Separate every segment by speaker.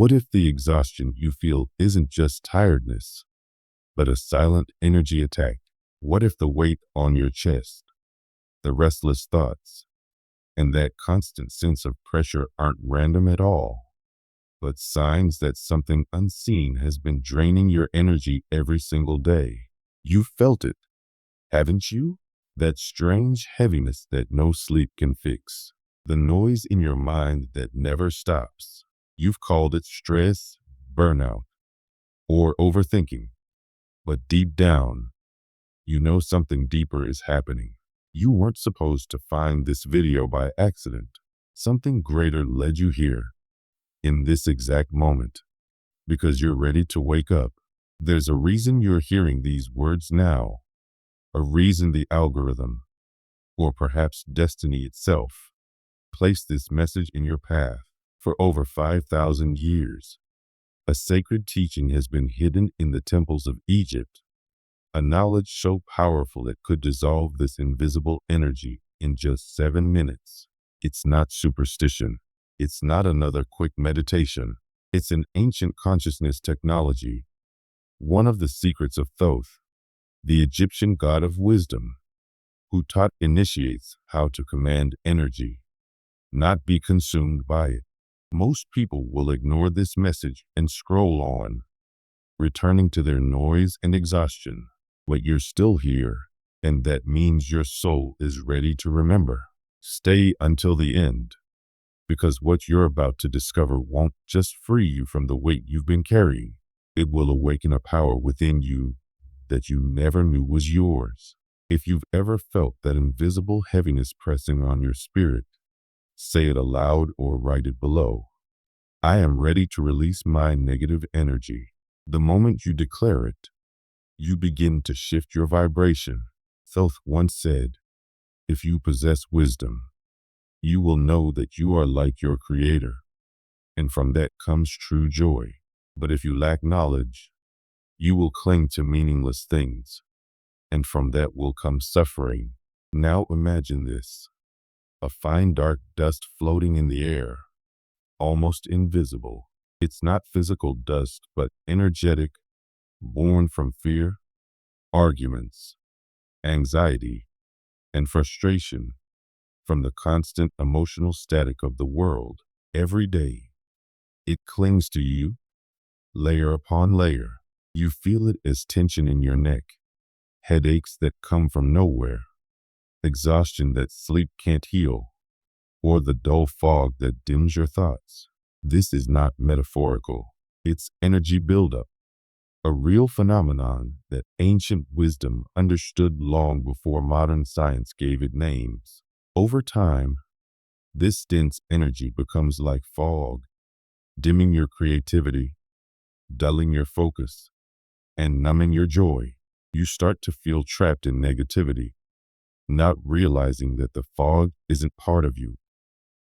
Speaker 1: What if the exhaustion you feel isn't just tiredness, but a silent energy attack? What if the weight on your chest, the restless thoughts, and that constant sense of pressure aren't random at all, but signs that something unseen has been draining your energy every single day? You've felt it, haven't you? That strange heaviness that no sleep can fix. The noise in your mind that never stops. You've called it stress, burnout, or overthinking. But deep down, you know something deeper is happening. You weren't supposed to find this video by accident. Something greater led you here, in this exact moment, because you're ready to wake up. There's a reason you're hearing these words now, a reason the algorithm, or perhaps destiny itself, placed this message in your path. For over 5,000 years, a sacred teaching has been hidden in the temples of Egypt, a knowledge so powerful it could dissolve this invisible energy in just 7 minutes. It's not superstition. It's not another quick meditation. It's an ancient consciousness technology, one of the secrets of Thoth, the Egyptian god of wisdom, who taught initiates how to command energy, not be consumed by it. Most people will ignore this message and scroll on, returning to their noise and exhaustion. But you're still here, and that means your soul is ready to remember. Stay until the end, because what you're about to discover won't just free you from the weight you've been carrying. It will awaken a power within you that you never knew was yours. If you've ever felt that invisible heaviness pressing on your spirit, say it aloud or write it below. I am ready to release my negative energy. The moment you declare it, you begin to shift your vibration. Thoth once said, if you possess wisdom, you will know that you are like your creator, and from that comes true joy. But if you lack knowledge, you will cling to meaningless things, and from that will come suffering. Now imagine this. A fine dark dust floating in the air, almost invisible. It's not physical dust, but energetic, born from fear, arguments, anxiety, and frustration, from the constant emotional static of the world. Every day, it clings to you, layer upon layer. You feel it as tension in your neck, headaches that come from nowhere, exhaustion that sleep can't heal, or the dull fog that dims your thoughts. This is not metaphorical. It's energy buildup, a real phenomenon that ancient wisdom understood long before modern science gave it names. Over time, this dense energy becomes like fog, dimming your creativity, dulling your focus, and numbing your joy. You start to feel trapped in negativity, not realizing that the fog isn't part of you.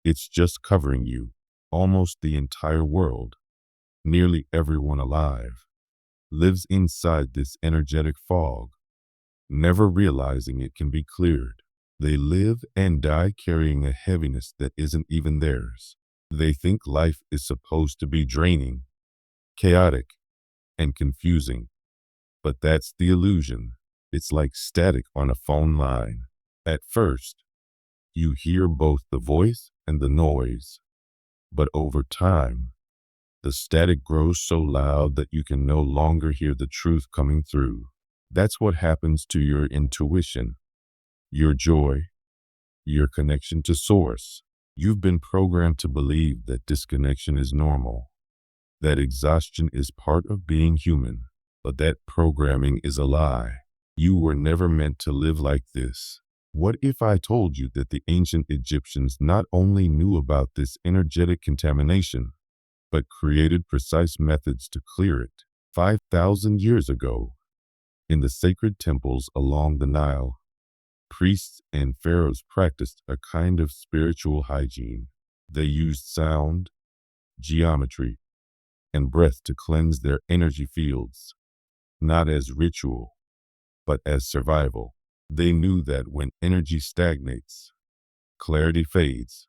Speaker 1: It's just covering you. Almost the entire world, nearly everyone alive, lives inside this energetic fog, never realizing it can be cleared. They live and die carrying a heaviness that isn't even theirs. They think life is supposed to be draining, chaotic, and confusing. But that's the illusion. It's like static on a phone line. At first, you hear both the voice and the noise. But over time, the static grows so loud that you can no longer hear the truth coming through. That's what happens to your intuition, your joy, your connection to source. You've been programmed to believe that disconnection is normal, that exhaustion is part of being human. But that programming is a lie. You were never meant to live like this. What if I told you that the ancient Egyptians not only knew about this energetic contamination, but created precise methods to clear it? 5,000 years ago, in the sacred temples along the Nile, priests and pharaohs practiced a kind of spiritual hygiene. They used sound, geometry, and breath to cleanse their energy fields, not as ritual, but as survival. They knew that when energy stagnates, clarity fades,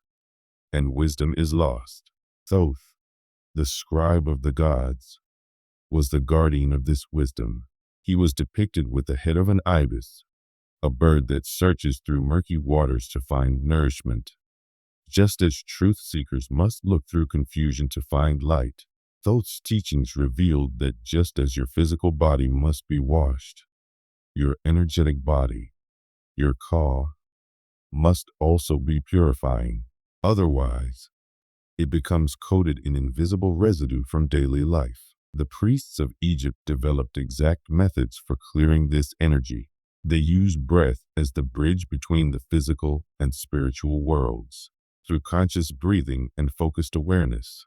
Speaker 1: and wisdom is lost. Thoth, the scribe of the gods, was the guardian of this wisdom. He was depicted with the head of an ibis, a bird that searches through murky waters to find nourishment. Just as truth seekers must look through confusion to find light, Thoth's teachings revealed that just as your physical body must be washed, your energetic body, your ka, must also be purifying. Otherwise, it becomes coated in invisible residue from daily life. The priests of Egypt developed exact methods for clearing this energy. They used breath as the bridge between the physical and spiritual worlds. Through conscious breathing and focused awareness,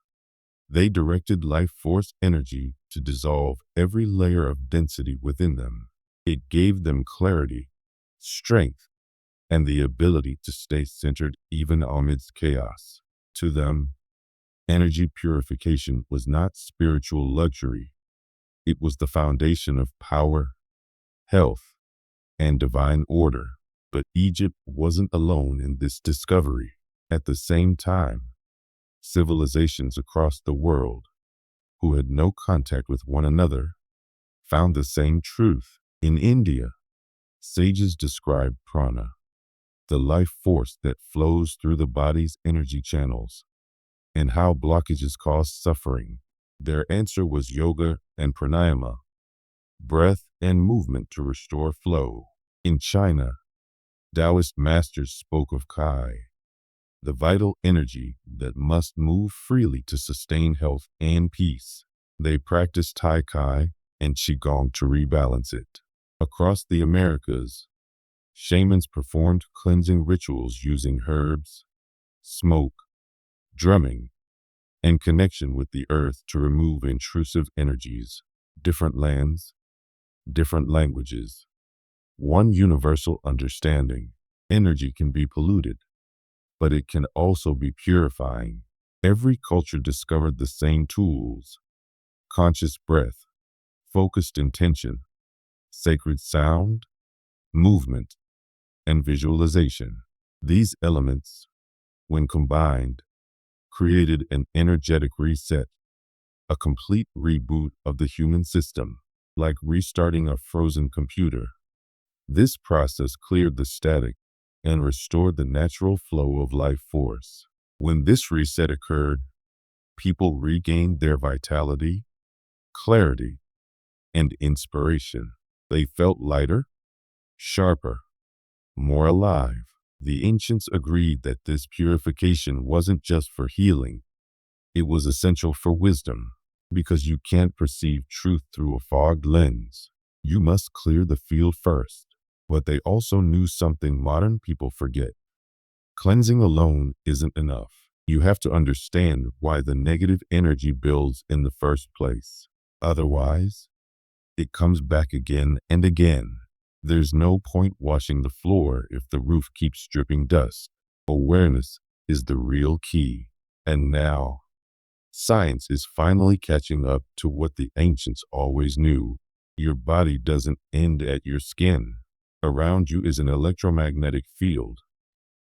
Speaker 1: they directed life force energy to dissolve every layer of density within them. It gave them clarity, strength, and the ability to stay centered even amidst chaos. To them, energy purification was not spiritual luxury. It was the foundation of power, health, and divine order. But Egypt wasn't alone in this discovery. At the same time, civilizations across the world, who had no contact with one another, found the same truth. In India, sages described prana, the life force that flows through the body's energy channels, and how blockages cause suffering. Their answer was yoga and pranayama, breath and movement to restore flow. In China, Taoist masters spoke of Kai, the vital energy that must move freely to sustain health and peace. They practiced Tai Chi and Qigong to rebalance it. Across the Americas, shamans performed cleansing rituals using herbs, smoke, drumming, and connection with the earth to remove intrusive energies. Different lands, different languages, one universal understanding. Energy can be polluted, but it can also be purifying. Every culture discovered the same tools: conscious breath, focused intention, sacred sound, movement, and visualization. These elements, when combined, created an energetic reset, a complete reboot of the human system, like restarting a frozen computer. This process cleared the static and restored the natural flow of life force. When this reset occurred, people regained their vitality, clarity, and inspiration. They felt lighter, sharper, more alive. The ancients agreed that this purification wasn't just for healing, it was essential for wisdom. Because you can't perceive truth through a fogged lens, you must clear the field first. But they also knew something modern people forget. Cleansing alone isn't enough. You have to understand why the negative energy builds in the first place. Otherwise, it comes back again and again. There's no point washing the floor if the roof keeps dripping dust. Awareness is the real key. And now, science is finally catching up to what the ancients always knew. Your body doesn't end at your skin. Around you is an electromagnetic field,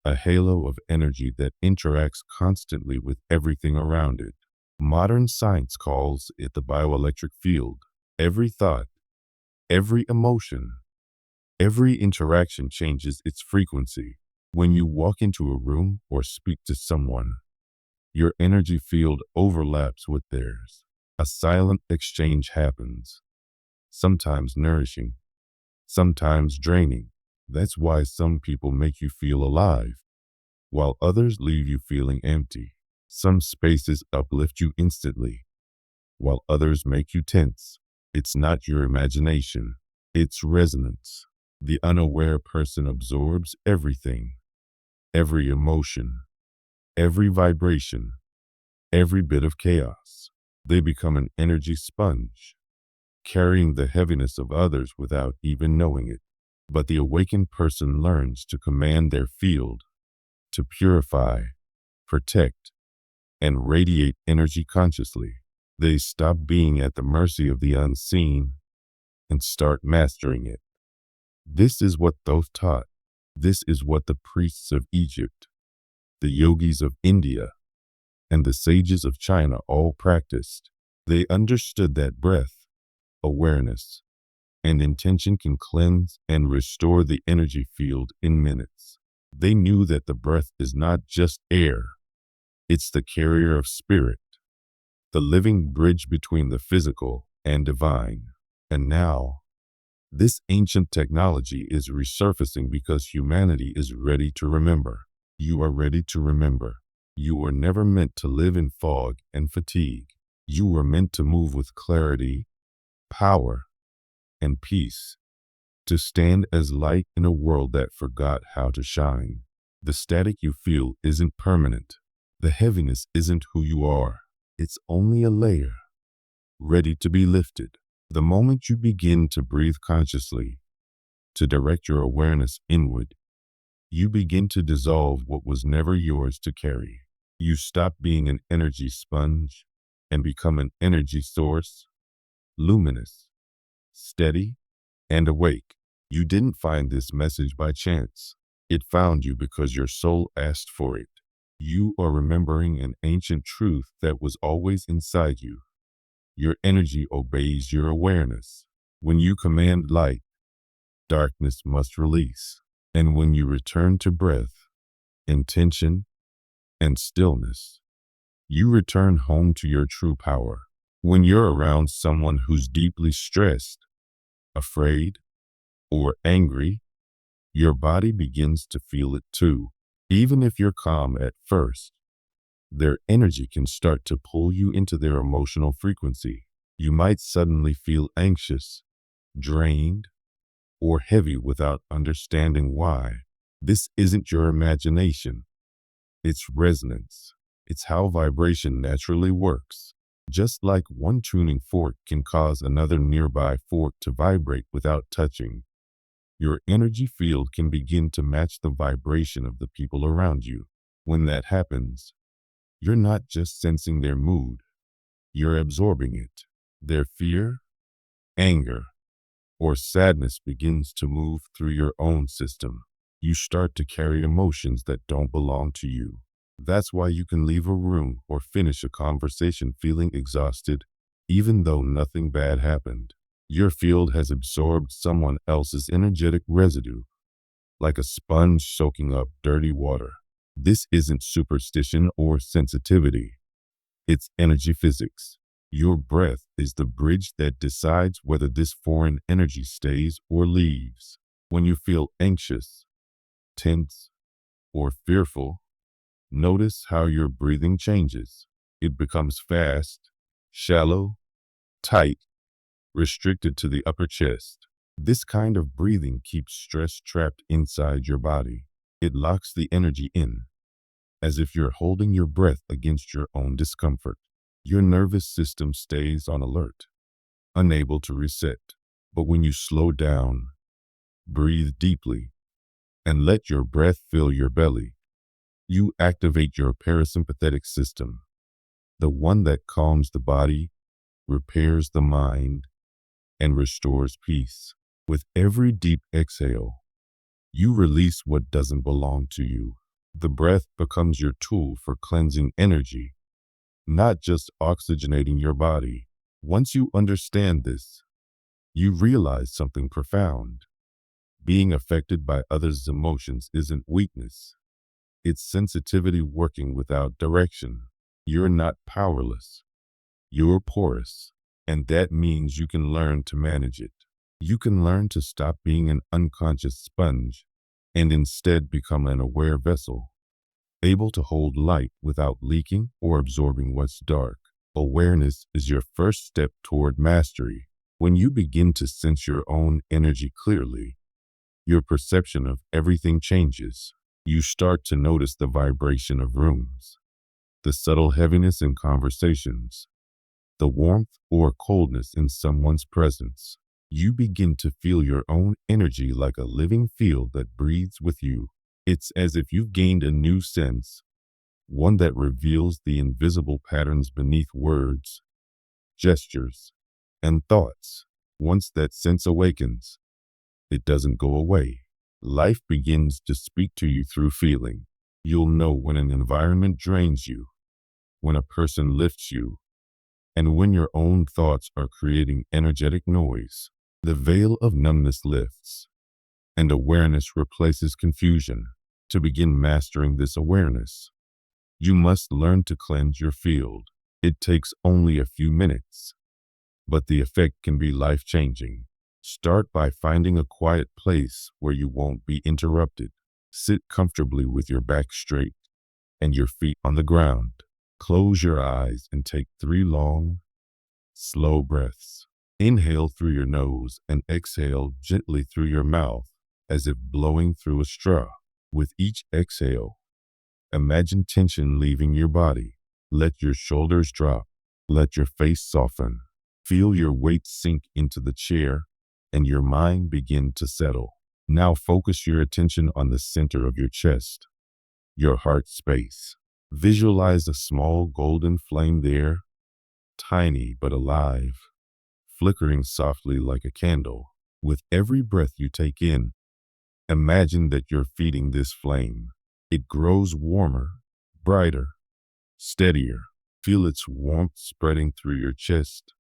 Speaker 1: a halo of energy that interacts constantly with everything around it. Modern science calls it the bioelectric field. Every thought, every emotion, every interaction changes its frequency. When you walk into a room or speak to someone, your energy field overlaps with theirs. A silent exchange happens, sometimes nourishing, sometimes draining. That's why some people make you feel alive, while others leave you feeling empty. Some spaces uplift you instantly, while others make you tense. It's not your imagination, it's resonance. The unaware person absorbs everything, every emotion, every vibration, every bit of chaos. They become an energy sponge, carrying the heaviness of others without even knowing it. But the awakened person learns to command their field, to purify, protect, and radiate energy consciously. They stop being at the mercy of the unseen and start mastering it. This is what Thoth taught. This is what the priests of Egypt, the yogis of India, and the sages of China all practiced. They understood that breath, awareness, and intention can cleanse and restore the energy field in minutes. They knew that the breath is not just air, it's the carrier of spirit, the living bridge between the physical and divine. And now, this ancient technology is resurfacing because humanity is ready to remember. You are ready to remember. You were never meant to live in fog and fatigue. You were meant to move with clarity, power, and peace, to stand as light in a world that forgot how to shine. The static you feel isn't permanent. The heaviness isn't who you are. It's only a layer, ready to be lifted. The moment you begin to breathe consciously, to direct your awareness inward, you begin to dissolve what was never yours to carry. You stop being an energy sponge and become an energy source, luminous, steady, and awake. You didn't find this message by chance. It found you because your soul asked for it. You are remembering an ancient truth that was always inside you. Your energy obeys your awareness. When you command light, darkness must release. And when you return to breath, intention, and stillness, you return home to your true power. When you're around someone who's deeply stressed, afraid, or angry, your body begins to feel it too. Even if you're calm at first, their energy can start to pull you into their emotional frequency. You might suddenly feel anxious, drained, or heavy without understanding why. This isn't your imagination. It's resonance. It's how vibration naturally works. Just like one tuning fork can cause another nearby fork to vibrate without touching, your energy field can begin to match the vibration of the people around you. When that happens, you're not just sensing their mood, you're absorbing it. Their fear, anger, or sadness begins to move through your own system. You start to carry emotions that don't belong to you. That's why you can leave a room or finish a conversation feeling exhausted, even though nothing bad happened. Your field has absorbed someone else's energetic residue, like a sponge soaking up dirty water. This isn't superstition or sensitivity. It's energy physics. Your breath is the bridge that decides whether this foreign energy stays or leaves. When you feel anxious, tense, or fearful, notice how your breathing changes. It becomes fast, shallow, tight, restricted to the upper chest. This kind of breathing keeps stress trapped inside your body. It locks the energy in, as if you're holding your breath against your own discomfort. Your nervous system stays on alert, unable to reset. But when you slow down, breathe deeply, and let your breath fill your belly, you activate your parasympathetic system, the one that calms the body, repairs the mind, and restores peace. With every deep exhale, you release what doesn't belong to you. The breath becomes your tool for cleansing energy, not just oxygenating your body. Once you understand this, you realize something profound. Being affected by others' emotions isn't weakness. It's sensitivity working without direction. You're not powerless. You're porous. And that means you can learn to manage it. You can learn to stop being an unconscious sponge and instead become an aware vessel, able to hold light without leaking or absorbing what's dark. Awareness is your first step toward mastery. When you begin to sense your own energy clearly, your perception of everything changes. You start to notice the vibration of rooms, the subtle heaviness in conversations, the warmth or coldness in someone's presence. You begin to feel your own energy like a living field that breathes with you. It's as if you've gained a new sense, one that reveals the invisible patterns beneath words, gestures, and thoughts. Once that sense awakens, it doesn't go away. Life begins to speak to you through feeling. You'll know when an environment drains you, when a person lifts you, and when your own thoughts are creating energetic noise. The veil of numbness lifts, and awareness replaces confusion. To begin mastering this awareness, you must learn to cleanse your field. It takes only a few minutes, but the effect can be life-changing. Start by finding a quiet place where you won't be interrupted. Sit comfortably with your back straight and your feet on the ground. Close your eyes and take 3 long, slow breaths. Inhale through your nose and exhale gently through your mouth, as if blowing through a straw. With each exhale, imagine tension leaving your body. Let your shoulders drop. Let your face soften. Feel your weight sink into the chair and your mind begin to settle. Now focus your attention on the center of your chest, your heart space. Visualize a small golden flame there, tiny but alive, flickering softly like a candle. With every breath you take in, imagine that you're feeding this flame. It grows warmer, brighter, steadier. Feel its warmth spreading through your chest,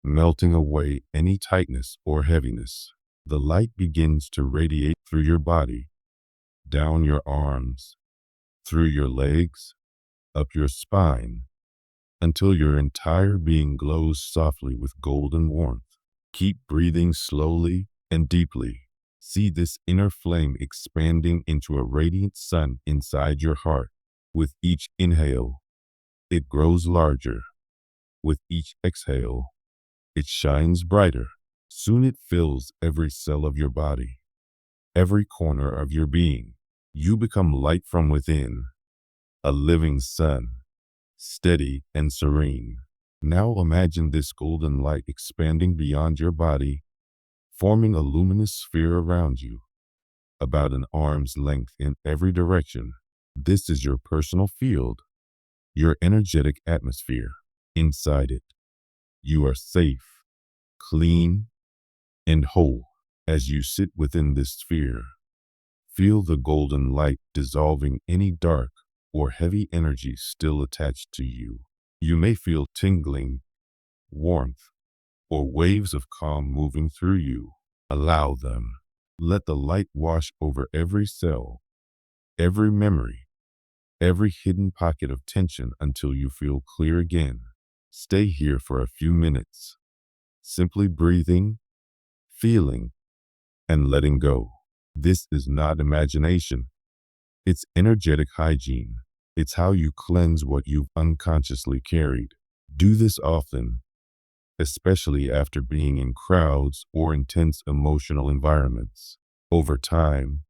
Speaker 1: melting away any tightness or heaviness. The light begins to radiate through your body, down your arms, through your legs, up your spine, until your entire being glows softly with golden warmth. Keep breathing slowly and deeply. See this inner flame expanding into a radiant sun inside your heart. With each inhale, it grows larger. With each exhale, it shines brighter. Soon it fills every cell of your body, every corner of your being. You become light from within, a living sun, steady and serene. Now imagine this golden light expanding beyond your body, forming a luminous sphere around you, about an arm's length in every direction. This is your personal field, your energetic atmosphere. Inside it, you are safe, clean, and whole. As you sit within this sphere, feel the golden light dissolving any dark or heavy energy still attached to you. You may feel tingling, warmth, or waves of calm moving through you. Allow them. Let the light wash over every cell, every memory, every hidden pocket of tension until you feel clear again. Stay here for a few minutes, simply breathing, feeling, and letting go. This is not imagination. It's energetic hygiene. It's how you cleanse what you've unconsciously carried. Do this often, especially after being in crowds or intense emotional environments. Over time,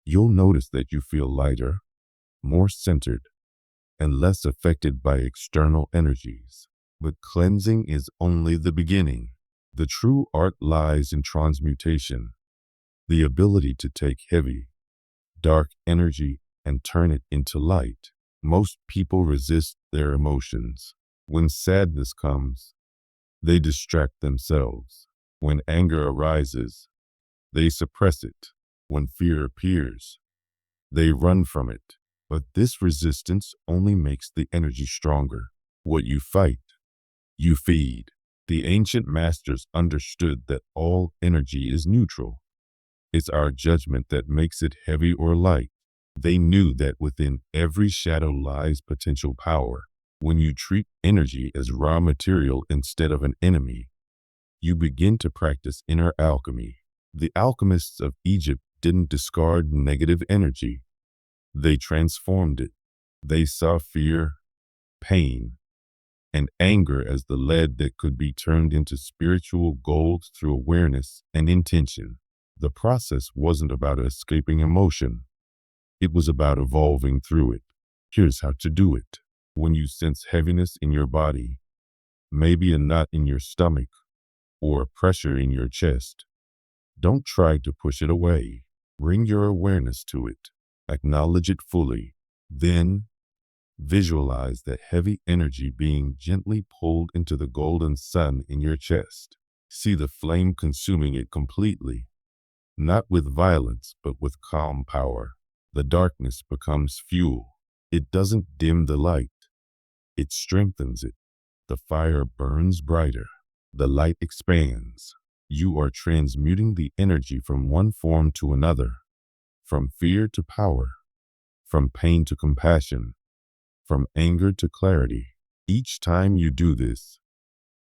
Speaker 1: you'll notice that you feel lighter, more centered, and less affected by external energies. But cleansing is only the beginning. The true art lies in transmutation, the ability to take heavy, dark energy and turn it into light. Most people resist their emotions. When sadness comes, they distract themselves. When anger arises, they suppress it. When fear appears, they run from it. But this resistance only makes the energy stronger. What you fight, you feed. The ancient masters understood that all energy is neutral. It's our judgment that makes it heavy or light. They knew that within every shadow lies potential power. When you treat energy as raw material instead of an enemy, you begin to practice inner alchemy. The alchemists of Egypt didn't discard negative energy. They transformed it. They saw fear, pain, and anger as the lead that could be turned into spiritual gold through awareness and intention. The process wasn't about escaping emotion. It was about evolving through it. Here's how to do it. When you sense heaviness in your body, maybe a knot in your stomach, or a pressure in your chest, don't try to push it away. Bring your awareness to it. Acknowledge it fully. Then, visualize that heavy energy being gently pulled into the golden sun in your chest. See the flame consuming it completely, not with violence, but with calm power. The darkness becomes fuel. It doesn't dim the light. It strengthens it. The fire burns brighter. The light expands. You are transmuting the energy from one form to another, from fear to power, from pain to compassion, from anger to clarity. Each time you do this,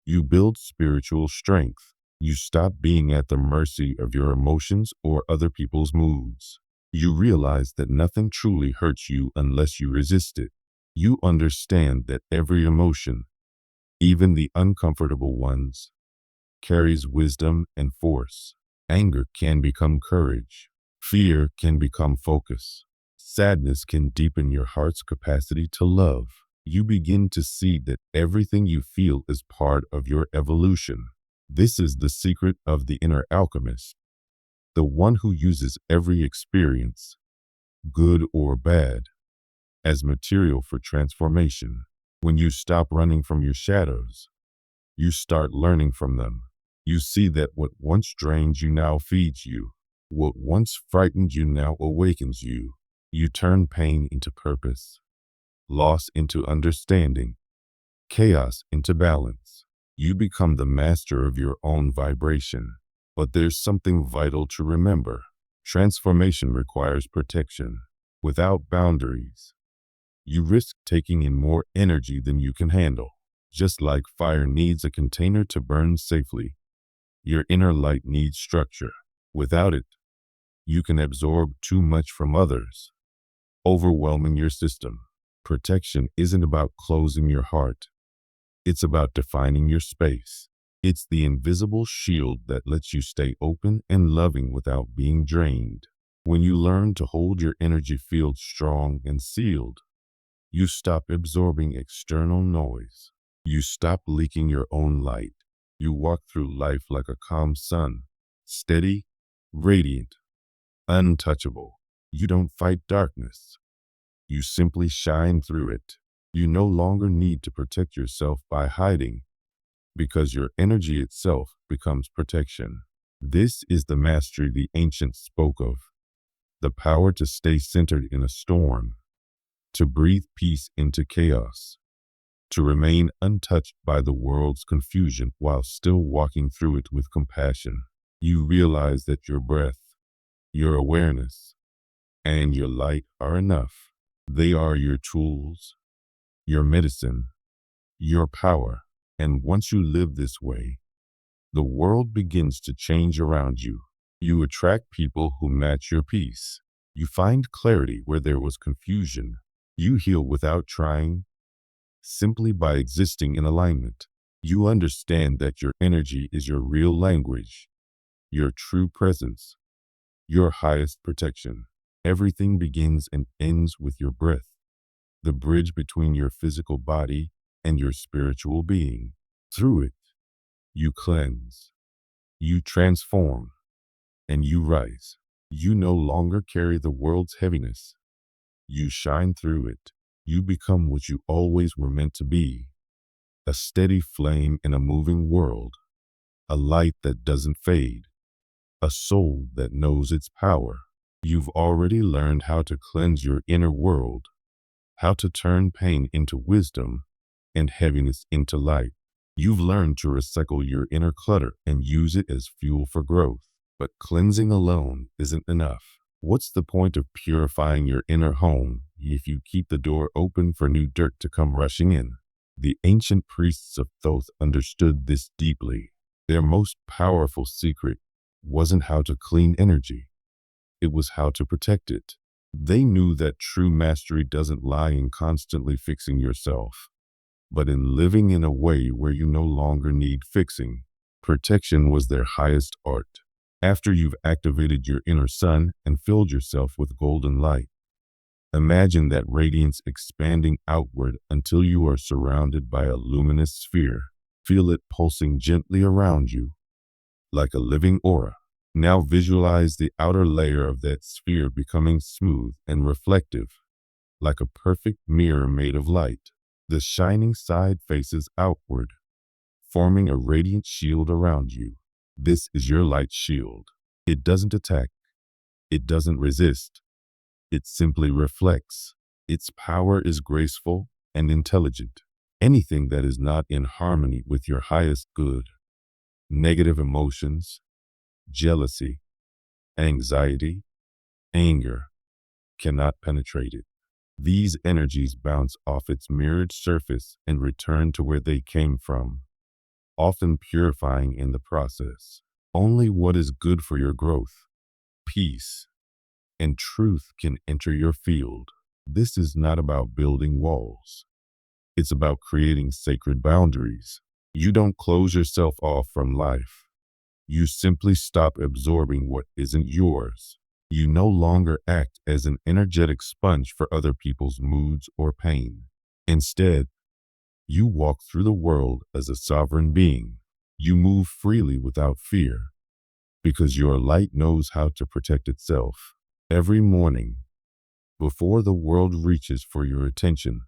Speaker 1: you build spiritual strength. You stop being at the mercy of your emotions or other people's moods. You realize that nothing truly hurts you unless you resist it. You understand that every emotion, even the uncomfortable ones, carries wisdom and force. Anger can become courage. Fear can become focus. Sadness can deepen your heart's capacity to love. You begin to see that everything you feel is part of your evolution. This is the secret of the inner alchemist, the one who uses every experience, good or bad, as material for transformation. When you stop running from your shadows, you start learning from them. You see that what once drained you now feeds you. What once frightened you now awakens you. You turn pain into purpose, loss into understanding, chaos into balance. You become the master of your own vibration. But there's something vital to remember. Transformation requires protection. Without boundaries, you risk taking in more energy than you can handle. Just like fire needs a container to burn safely, your inner light needs structure. Without it, you can absorb too much from others, overwhelming your system. Protection isn't about closing your heart. It's about defining your space. It's the invisible shield that lets you stay open and loving without being drained. When you learn to hold your energy field strong and sealed, you stop absorbing external noise. You stop leaking your own light. You walk through life like a calm sun, steady, radiant, untouchable. You don't fight darkness. You simply shine through it. You no longer need to protect yourself by hiding, because your energy itself becomes protection. This is the mastery the ancients spoke of, the power to stay centered in a storm, to breathe peace into chaos, to remain untouched by the world's confusion while still walking through it with compassion. You realize that your breath, your awareness, and your light are enough. They are your tools, your medicine, your power. And once you live this way, the world begins to change around you. You attract people who match your peace. You find clarity where there was confusion. You heal without trying, simply by existing in alignment. You understand that your energy is your real language, your true presence, your highest protection. Everything begins and ends with your breath, the bridge between your physical body and your spiritual being. Through it, you cleanse, you transform, and you rise. You no longer carry the world's heaviness. You shine through it. You become what you always were meant to be, a steady flame in a moving world, a light that doesn't fade, a soul that knows its power. You've already learned how to cleanse your inner world, how to turn pain into wisdom and heaviness into light. You've learned to recycle your inner clutter and use it as fuel for growth. But cleansing alone isn't enough. What's the point of purifying your inner home if you keep the door open for new dirt to come rushing in? The ancient priests of Thoth understood this deeply. Their most powerful secret wasn't how to clean energy. It was how to protect it. They knew that true mastery doesn't lie in constantly fixing yourself, but in living in a way where you no longer need fixing. Protection was their highest art. After you've activated your inner sun and filled yourself with golden light, imagine that radiance expanding outward until you are surrounded by a luminous sphere. Feel it pulsing gently around you, like a living aura. Now visualize the outer layer of that sphere becoming smooth and reflective, like a perfect mirror made of light. The shining side faces outward, forming a radiant shield around you. This is your light shield. It doesn't attack. It doesn't resist. It simply reflects. Its power is graceful and intelligent. anything that is not in harmony with your highest good. Negative emotions, jealousy, anxiety, anger cannot penetrate it. These energies bounce off its mirrored surface and return to where they came from, often purifying in the process. Only what is good for your growth, peace, and truth can enter your field. This is not about building walls. It's about creating sacred boundaries. You don't close yourself off from life. You simply stop absorbing what isn't yours. You no longer act as an energetic sponge for other people's moods or pain. Instead, you walk through the world as a sovereign being. You move freely without fear, because your light knows how to protect itself. Every morning, before the world reaches for your attention,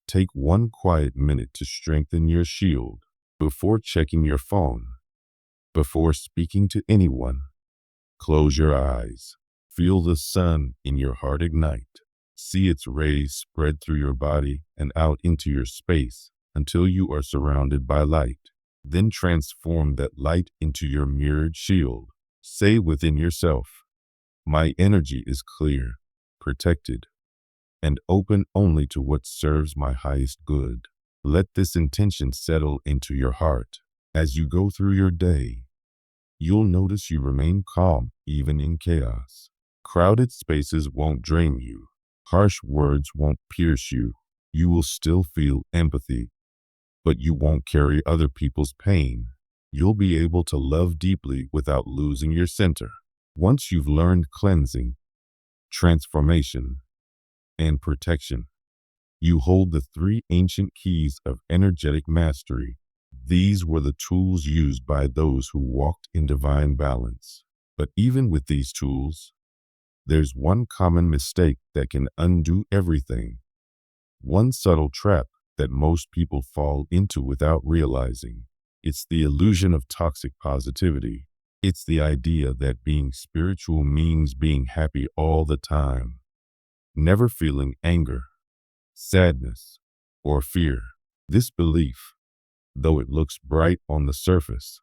Speaker 1: take one quiet minute to strengthen your shield. Before checking your phone, before speaking to anyone, close your eyes. Feel the sun in your heart ignite. See its rays spread through your body and out into your space until you are surrounded by light. Then transform that light into your mirrored shield. Say within yourself, my energy is clear, protected, and open only to what serves my highest good. Let this intention settle into your heart. As you go through your day, you'll notice you remain calm even in chaos. Crowded spaces won't drain you. Harsh words won't pierce you. You will still feel empathy, but you won't carry other people's pain. You'll be able to love deeply without losing your center. Once you've learned cleansing, transformation, and protection, you hold the three ancient keys of energetic mastery. These were the tools used by those who walked in divine balance. But even with these tools, there's one common mistake that can undo everything. One subtle trap that most people fall into without realizing. It's the illusion of toxic positivity. It's the idea that being spiritual means being happy all the time, never feeling anger, sadness, or fear. This belief, though it looks bright on the surface,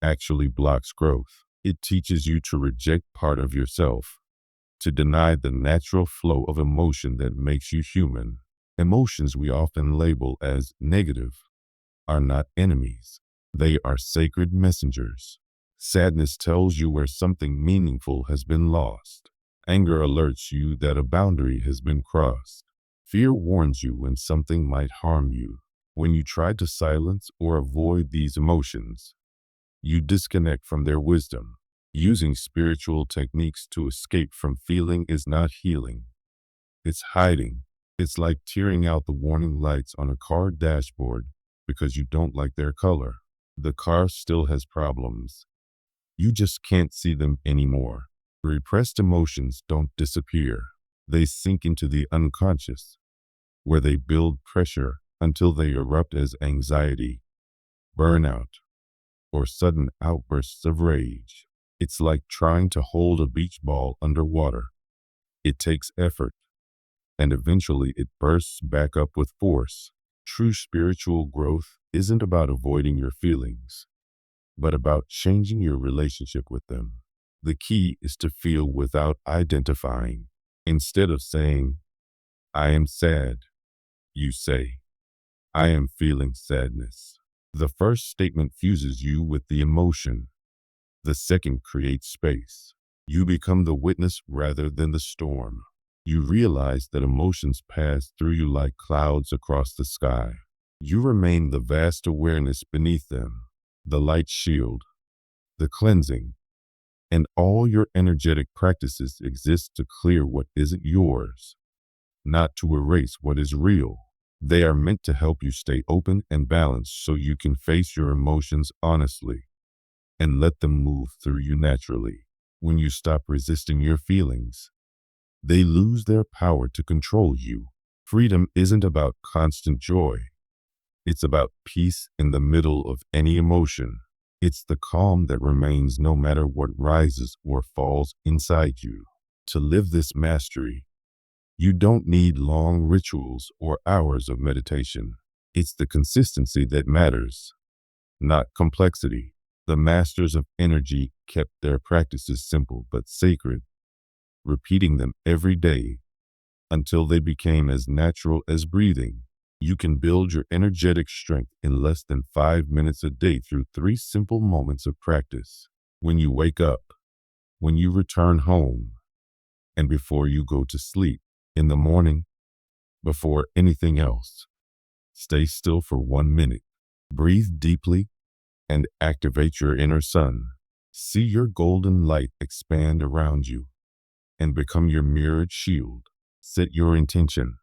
Speaker 1: actually blocks growth. It teaches you to reject part of yourself, to deny the natural flow of emotion that makes you human. Emotions we often label as negative are not enemies. They are sacred messengers. Sadness tells you where something meaningful has been lost. Anger alerts you that a boundary has been crossed. Fear warns you when something might harm you. When you try to silence or avoid these emotions, you disconnect from their wisdom. Using spiritual techniques to escape from feeling is not healing. It's hiding. It's like tearing out the warning lights on a car dashboard because you don't like their color. The car still has problems. You just can't see them anymore. Repressed emotions don't disappear. They sink into the unconscious, where they build pressure until they erupt as anxiety, burnout, or sudden outbursts of rage. It's like trying to hold a beach ball underwater. It takes effort, and eventually it bursts back up with force. True spiritual growth isn't about avoiding your feelings, but about changing your relationship with them. The key is to feel without identifying. Instead of saying, I am sad, you say, I am feeling sadness. The first statement fuses you with the emotion. The second creates space. You become the witness rather than the storm. You realize that emotions pass through you like clouds across the sky. You remain the vast awareness beneath them, the light shield, the cleansing, and all your energetic practices exist to clear what isn't yours, not to erase what is real. They are meant to help you stay open and balanced so you can face your emotions honestly and let them move through you naturally. When you stop resisting your feelings, they lose their power to control you. Freedom isn't about constant joy. It's about peace in the middle of any emotion. It's the calm that remains no matter what rises or falls inside you. To live this mastery, you don't need long rituals or hours of meditation. It's the consistency that matters, not complexity. The masters of energy kept their practices simple but sacred, repeating them every day until they became as natural as breathing. You can build your energetic strength in less than 5 minutes a day through 3 simple moments of practice. When you wake up, when you return home, and before you go to sleep. In the morning, before anything else, stay still for 1 minute. Breathe deeply and activate your inner sun. See your golden light expand around you and become your mirrored shield. Set your intention.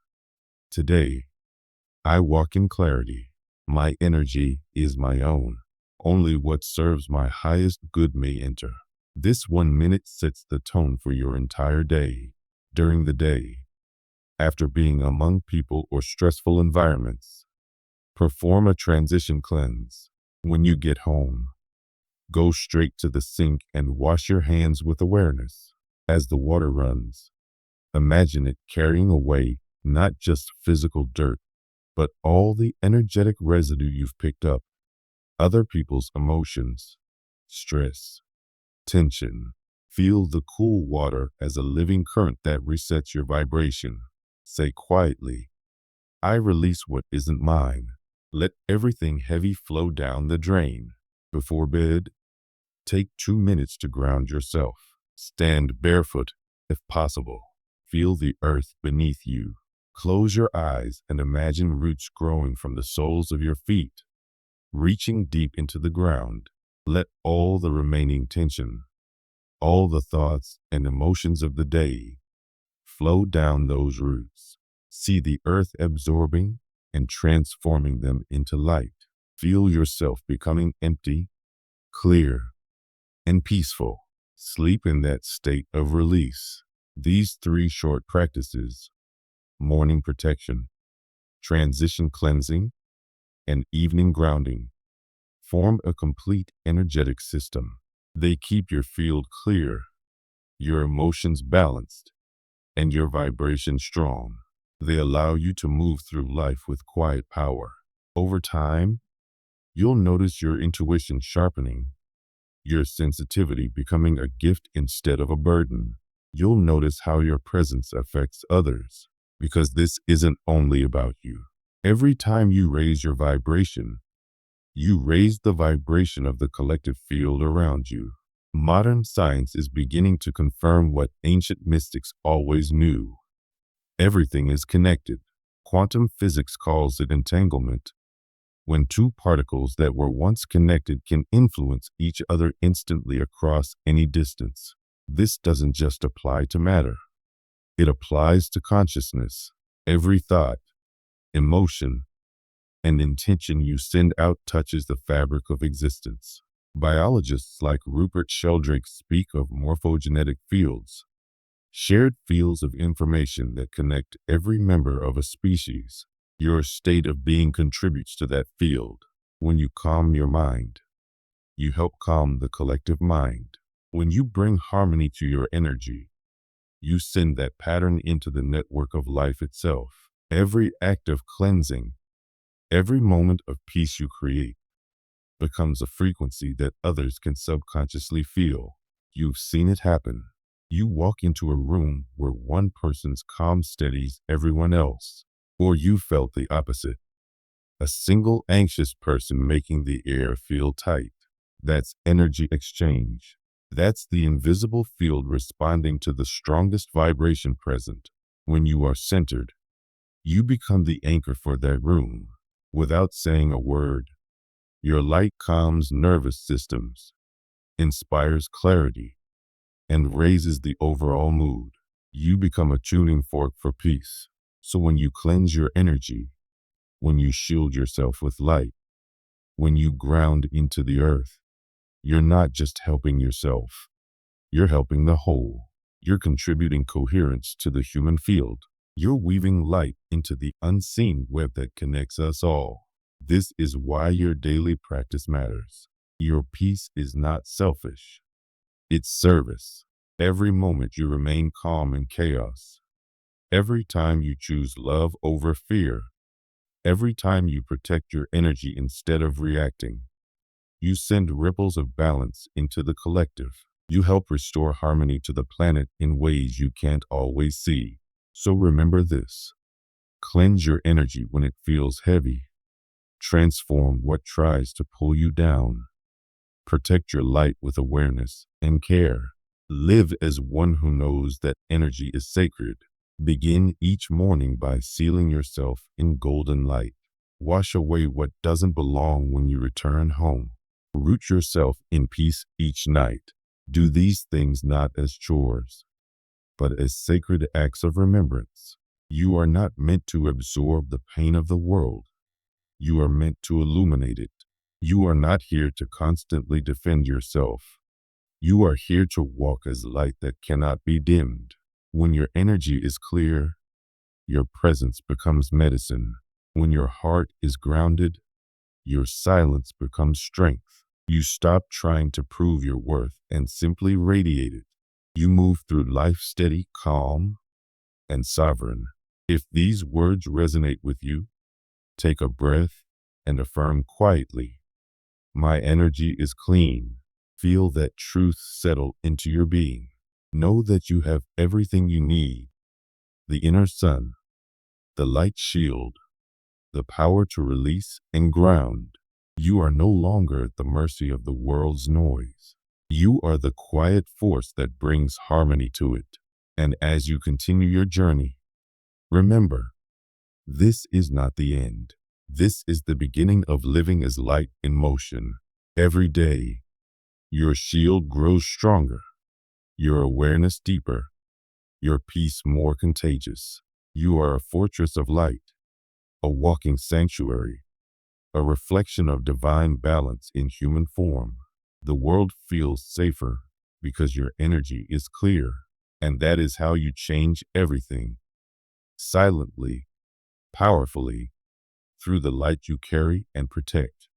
Speaker 1: Today, I walk in clarity. My energy is my own. Only what serves my highest good may enter. This 1 minute sets the tone for your entire day. During the day, after being among people or stressful environments, perform a transition cleanse. When you get home, go straight to the sink and wash your hands with awareness. As the water runs, imagine it carrying away not just physical dirt, but all the energetic residue you've picked up, other people's emotions, stress, tension. Feel the cool water as a living current that resets your vibration. Say quietly, I release what isn't mine. Let everything heavy flow down the drain. Before bed, take 2 minutes to ground yourself. Stand barefoot if possible. Feel the earth beneath you. Close your eyes and imagine roots growing from the soles of your feet, reaching deep into the ground. Let all the remaining tension, all the thoughts and emotions of the day, flow down those roots. See the earth absorbing and transforming them into light. Feel yourself becoming empty, clear, and peaceful. Sleep in that state of release. These 3 short practices, morning protection, transition cleansing, and evening grounding, form a complete energetic system. They keep your field clear, your emotions balanced, and your vibration strong. They allow you to move through life with quiet power. Over time, you'll notice your intuition sharpening, your sensitivity becoming a gift instead of a burden. You'll notice how your presence affects others, because this isn't only about you. Every time you raise your vibration, you raise the vibration of the collective field around you. Modern science is beginning to confirm what ancient mystics always knew. Everything is connected. Quantum physics calls it entanglement, when 2 particles that were once connected can influence each other instantly across any distance. This doesn't just apply to matter. It applies to consciousness. Every thought, emotion, and intention you send out touches the fabric of existence. Biologists like Rupert Sheldrake speak of morphogenetic fields, shared fields of information that connect every member of a species. Your state of being contributes to that field. When you calm your mind, you help calm the collective mind. When you bring harmony to your energy, you send that pattern into the network of life itself. Every act of cleansing, every moment of peace you create, becomes a frequency that others can subconsciously feel. You've seen it happen. You walk into a room where one person's calm steadies everyone else, or you felt the opposite. A single anxious person making the air feel tight. That's energy exchange. That's the invisible field responding to the strongest vibration present. When you are centered, you become the anchor for that room. Without saying a word, your light calms nervous systems, inspires clarity, and raises the overall mood. You become a tuning fork for peace. So when you cleanse your energy, when you shield yourself with light, when you ground into the earth, you're not just helping yourself, you're helping the whole. You're contributing coherence to the human field. You're weaving light into the unseen web that connects us all. This is why your daily practice matters. Your peace is not selfish, it's service. Every moment you remain calm in chaos, every time you choose love over fear, Every time you protect your energy instead of reacting, you send ripples of balance into the collective. You help restore harmony to the planet in ways you can't always see. So remember this. Cleanse your energy when it feels heavy. Transform what tries to pull you down. Protect your light with awareness and care. Live as one who knows that energy is sacred. Begin each morning by sealing yourself in golden light. Wash away what doesn't belong when you return home. Root yourself in peace each night. Do these things not as chores, but as sacred acts of remembrance. You are not meant to absorb the pain of the world. You are meant to illuminate it. You are not here to constantly defend yourself. You are here to walk as light that cannot be dimmed. When your energy is clear, your presence becomes medicine. When your heart is grounded, your silence becomes strength. You stop trying to prove your worth and simply radiate it. You move through life steady, calm, and sovereign. If these words resonate with you, take a breath and affirm quietly, my energy is clean. Feel that truth settle into your being. Know that you have everything you need: the inner sun, the light shield, the power to release and ground. You are no longer at the mercy of the world's noise. You are the quiet force that brings harmony to it. And as you continue your journey, remember, this is not the end. This is the beginning of living as light in motion. Every day, your shield grows stronger, your awareness deeper, your peace more contagious. You are a fortress of light, a walking sanctuary, a reflection of divine balance in human form. The world feels safer because your energy is clear, and that is how you change everything. Silently, powerfully, through the light you carry and protect.